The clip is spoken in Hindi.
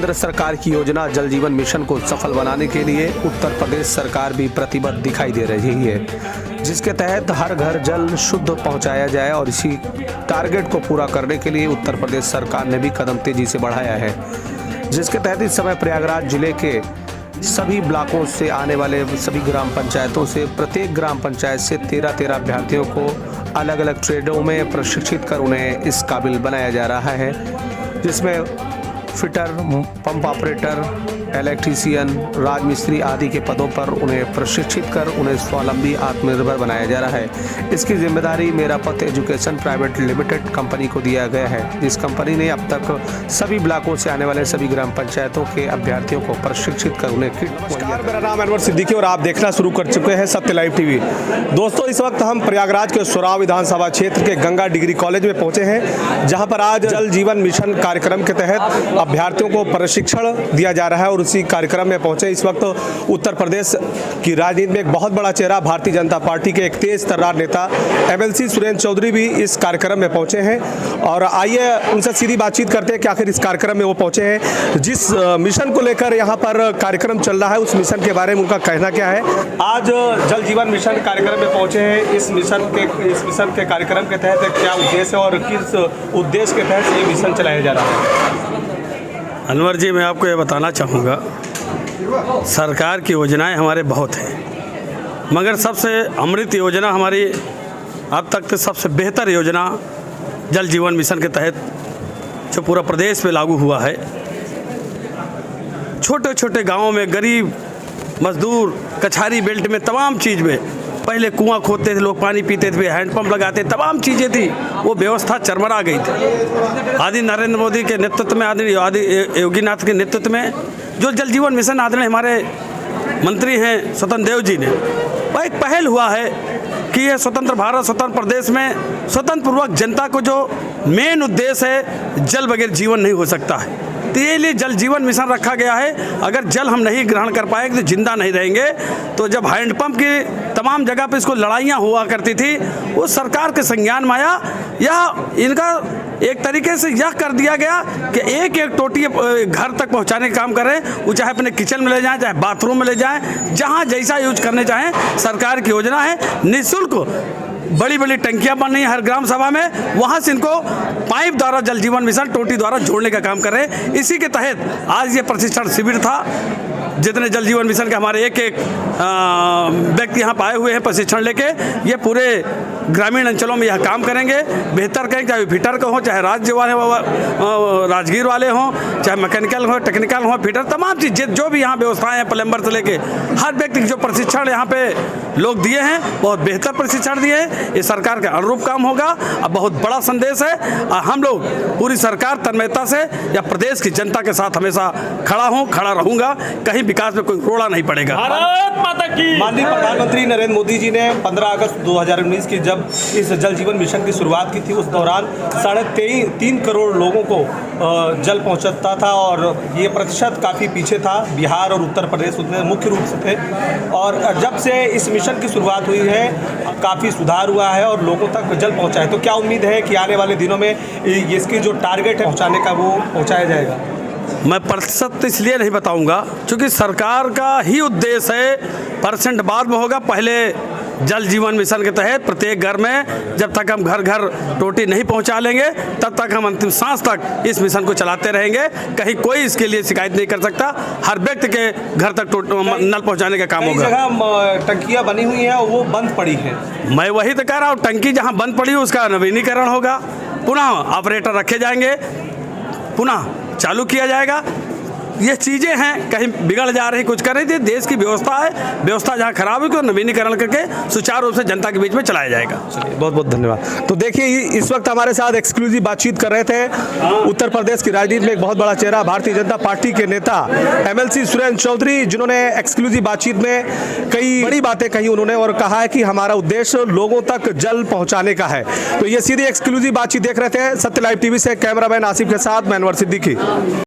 केंद्र सरकार की योजना जल जीवन मिशन को सफल बनाने के लिए उत्तर प्रदेश सरकार भी प्रतिबद्ध दिखाई दे रही है, जिसके तहत हर घर जल शुद्ध पहुंचाया जाए और इसी टारगेट को पूरा करने के लिए उत्तर प्रदेश सरकार ने भी कदम तेजी से बढ़ाया है। जिसके तहत इस समय प्रयागराज जिले के सभी ब्लॉकों से आने वाले सभी ग्राम पंचायतों से प्रत्येक ग्राम पंचायत से 13 अभ्यर्थियों को अलग अलग ट्रेडों में प्रशिक्षित कर उन्हें इस काबिल बनाया जा रहा है, जिसमें फिटर, पंप ऑपरेटर, इलेक्ट्रीशियन, राजमिस्त्री आदि के पदों पर उन्हें प्रशिक्षित कर उन्हें स्वावलंबी आत्मनिर्भर बनाया जा रहा है। इसकी जिम्मेदारी मेरा पथ एजुकेशन प्राइवेट लिमिटेड कंपनी को दिया गया है। इस कंपनी ने अब तक सभी ब्लॉकों से आने वाले सभी ग्राम पंचायतों के अभ्यर्थियों को प्रशिक्षित कर उन्हें किट। नमस्कार, मेरा नाम अनवर सिद्दीकी और आप देखना शुरू कर चुके हैं सत्य लाइव टीवी। दोस्तों, इस वक्त हम प्रयागराज के सोराव विधानसभा क्षेत्र के गंगा डिग्री कॉलेज में पहुंचे हैं, जहां पर आज जल जीवन मिशन कार्यक्रम के तहत अभ्यर्थियों को प्रशिक्षण दिया जा रहा है और उसी कार्यक्रम में पहुंचे इस वक्त उत्तर प्रदेश की राजनीति में एक बहुत बड़ा चेहरा भारतीय जनता पार्टी के एक तेज तर्रार नेता एमएलसी सुरेंद्र चौधरी भी इस कार्यक्रम में पहुंचे हैं। और आइए उनसे सीधी बातचीत करते हैं कि आखिर इस कार्यक्रम में वो पहुंचे हैं, जिस मिशन को लेकर यहाँ पर कार्यक्रम चल रहा है उस मिशन के बारे में उनका कहना क्या है। आज जल जीवन मिशन कार्यक्रम में पहुंचे हैं। इस मिशन के कार्यक्रम के तहत क्या उद्देश्य है और किस उद्देश्य के तहत ये मिशन चलाया जा रहा है? अनवर जी, मैं आपको ये बताना चाहूँगा, सरकार की योजनाएं हमारे बहुत हैं, मगर सबसे अमृत योजना हमारी अब तक तो सबसे बेहतर योजना जल जीवन मिशन के तहत जो पूरा प्रदेश में लागू हुआ है। छोटे छोटे गांवों में गरीब मजदूर कछारी बेल्ट में तमाम चीज़ में पहले कुआं खोदते थे, लोग पानी पीते थे, हैंडपंप लगाते, तमाम चीज़ें थी, वो व्यवस्था चरमरा गई थी। आदि नरेंद्र मोदी के नेतृत्व में, आदि योगीनाथ के नेतृत्व में जो जल जीवन मिशन आदरणीय हमारे मंत्री हैं स्वतंत्र देव जी ने, वह एक पहल हुआ है कि यह स्वतंत्र भारत, स्वतंत्र प्रदेश में स्वतंत्र पूर्वक जनता को जो मेन उद्देश्य है, जल बगैर जीवन नहीं हो सकता है, तो ये लिए जल जीवन मिशन रखा गया है। अगर जल हम नहीं ग्रहण कर पाएंगे तो जिंदा नहीं रहेंगे। तो जब हैंडपंप की तमाम जगह पे इसको लड़ाइयाँ हुआ करती थी, वो सरकार के संज्ञान में आया, या इनका एक तरीके से यह कर दिया गया कि एक एक टोटी घर तक पहुंचाने का काम करें, वो चाहे अपने किचन में ले जाएं, चाहे बाथरूम में ले जाएं, जहां जैसा यूज करने चाहें। सरकार की योजना है, निःशुल्क बड़ी बड़ी टंकियां बन रही हैं हर ग्राम सभा में, वहां से इनको पाइप द्वारा जल जीवन मिशन टोटी द्वारा जोड़ने का काम कर रहे हैं। इसी के तहत आज ये प्रशिक्षण शिविर था। जितने जल जीवन मिशन के हमारे एक व्यक्ति यहाँ आए हुए हैं प्रशिक्षण लेके, ये पूरे ग्रामीण अंचलों में यह काम करेंगे, बेहतर करेंगे, चाहे फिटर का हो, चाहे राज्य वाले राजगीर वाले हों, चाहे मैकेनिकल हो, टेक्निकल हो, फिटर, तमाम चीज़ जो भी यहाँ व्यवस्थाएं हैं, प्लम्बर से लेके हर व्यक्ति जो प्रशिक्षण यहाँ पे लोग दिए हैं, बहुत बेहतर प्रशिक्षण दिए हैं। ये सरकार के अनुरूप काम होगा। अब बहुत बड़ा संदेश है, हम लोग पूरी सरकार तन्मयता से या प्रदेश की जनता के साथ हमेशा खड़ा रहूँगा, कहीं विकास में कोई रोड़ा नहीं पड़ेगा। भारत माता की। माननीय प्रधानमंत्री नरेंद्र मोदी जी ने 15 अगस्त 2019 की जब इस जल जीवन मिशन की शुरुआत की थी, उस दौरान 3.5 करोड़ लोगों को जल पहुंचता था और ये प्रतिशत काफ़ी पीछे था। बिहार और उत्तर प्रदेश उसमें मुख्य रूप से थे। और जब से इस मिशन की शुरुआत हुई है, काफ़ी सुधार हुआ है और लोगों तक जल पहुँचा है। तो क्या उम्मीद है कि आने वाले दिनों में इसकी जो टारगेट है पहुँचाने का, वो पहुँचाया जाएगा? मैं प्रतिशत इसलिए नहीं बताऊंगा क्योंकि सरकार का ही उद्देश्य है, परसेंट बाद में होगा। पहले जल जीवन मिशन के तहत प्रत्येक घर में जब तक हम घर घर टोटी नहीं पहुंचा लेंगे, तब तक हम अंतिम सांस तक इस मिशन को चलाते रहेंगे। कहीं कोई इसके लिए शिकायत नहीं कर सकता। हर व्यक्ति के घर तक नल पहुंचाने का काम होगा। जगह टंकियाँ बनी हुई हैं और वो बंद पड़ी है। मैं वही तो कह रहा हूँ, टंकी जहाँ बंद पड़ी है उसका नवीनीकरण होगा, पुनः ऑपरेटर रखे जाएंगे, पुनः चालू किया जाएगा। ये चीज़ें हैं, कहीं बिगड़ जा रही, कुछ कर रही थी। देश की व्यवस्था है, व्यवस्था जहाँ खराब है तो नवीनीकरण करके सुचारू रूप से जनता के बीच में चलाया जाएगा। चलिए, बहुत बहुत धन्यवाद। तो देखिए, इस वक्त हमारे साथ एक्सक्लूसिव बातचीत कर रहे थे उत्तर प्रदेश की राजनीति में एक बहुत बड़ा चेहरा भारतीय जनता पार्टी के नेता एमएलसी सुरेंद्र चौधरी, जिन्होंने एक्सक्लूसिव बातचीत में कई बड़ी बातें कही उन्होंने और कहा है कि हमारा उद्देश्य लोगों तक जल पहुँचाने का है। तो ये सीधी एक्सक्लूसिव बातचीत देख रहे थे सत्य लाइव टीवी से। कैमरामैन आसिफ के साथ मैं अनवर सिद्दीकी।